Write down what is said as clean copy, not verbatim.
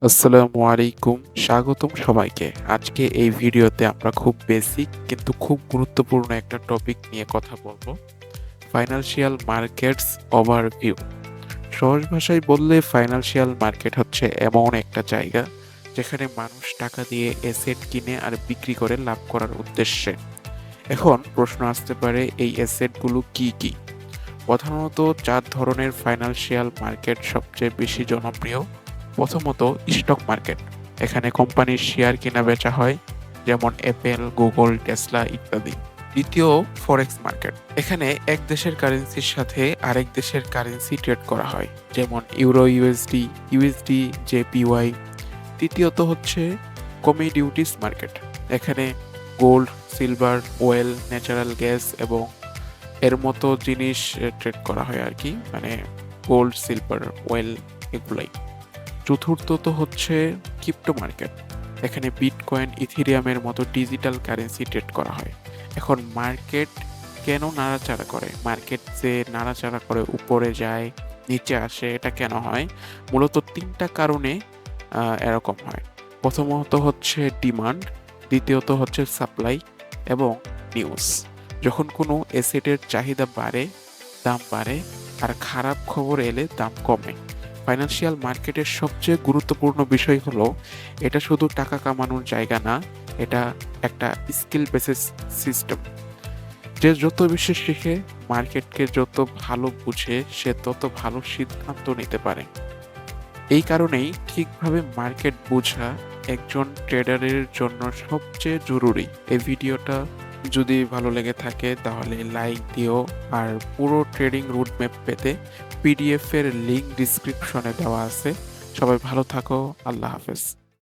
আসসালামু আলাইকুম। স্বাগতম সবাইকে। আজকে এই ভিডিওতে আমরা খুব বেসিক কিন্তু খুব গুরুত্বপূর্ণ একটা টপিক নিয়ে কথা বলব। Financial markets overview. সহজ ভাষায় বললে ফাইন্যান্সিয়াল মার্কেট হচ্ছে এমন একটা জায়গা যেখানে মানুষ টাকা দিয়ে অ্যাসেট কিনে আর বিক্রি করে লাভ করার উদ্দেশ্যে। এখন প্রশ্ন আসতে পারে এই অ্যাসেটগুলো কি, কি? প্রধানত ৪ ধরনের ফাইন্যান্সিয়াল মার্কেট সবচেয়ে বেশি জনপ্রিয়। প্রথমত স্টক মার্কেট। এখানে কোম্পানির শেয়ার কেনা-বেচা হয়, যেমন অ্যাপল, গুগল, টেসলা ইত্যাদি। দ্বিতীয় ফরেক্স মার্কেট। এখানে এক দেশের কারেন্সির সাথে আরেক দেশের কারেন্সি ট্রেড করা হয়, যেমন ইউরো ইউএসডি, ইউএসডি জেপিওয়াই। তৃতীয়ত হচ্ছে কমোডিটিস মার্কেট। এখানে gold, silver, well, natural gas এবং এর মতো জিনিস ট্রেড করা হয় আরকি। মানে গোল্ড, সিলভার, ওয়েল এগুলাই। চতুর্থত হচ্ছে ক্রিপ্টো মার্কেট। এখানে বিটকয়েন, ইথেরিয়ামের মতো ডিজিটাল কারেন্সি ট্রেড করা হয়। এখন মার্কেট কেন নাড়াচাড়া করে? মার্কেট যে নাড়াচাড়া করে উপরে যায়, নিচে আসে এটা কেন হয়? মূলত ৩ টা কারণে এরকম হয়। প্রথমত হচ্ছে ডিমান্ড, দ্বিতীয়ত হচ্ছে সাপ্লাই এবং নিউজ। যখন কোনো অ্যাসেটের চাহিদা বাড়ে, দাম বাড়ে, আর খারাপ খবর এলে দাম কমে। ফাইন্যান্সিয়াল মার্কেটের সবচেয়ে গুরুত্বপূর্ণ বিষয় হলো এটা শুধু টাকা কামানোর জায়গা না, এটা একটা স্কিল বেসিস সিস্টেম। যে যত বেশি শিখে, মার্কেটকে যত ভালো বুঝে, সে তত ভালো সিদ্ধান্ত নিতে পারে। এই কারণেই ঠিকভাবে মার্কেট বোঝা একজন ট্রেডারের জন্য সবচেয়ে জরুরি। এই ভিডিওটা যদি ভালো লেগে থাকে তাহলে লাইক দিও। আর পুরো ট্রেডিং রুট ম্যাপ পেতে পিডিএফ এর লিংক ডিসক্রিপশনে দেওয়া আছে। সবাই ভালো থাকো। আল্লাহ হাফেজ।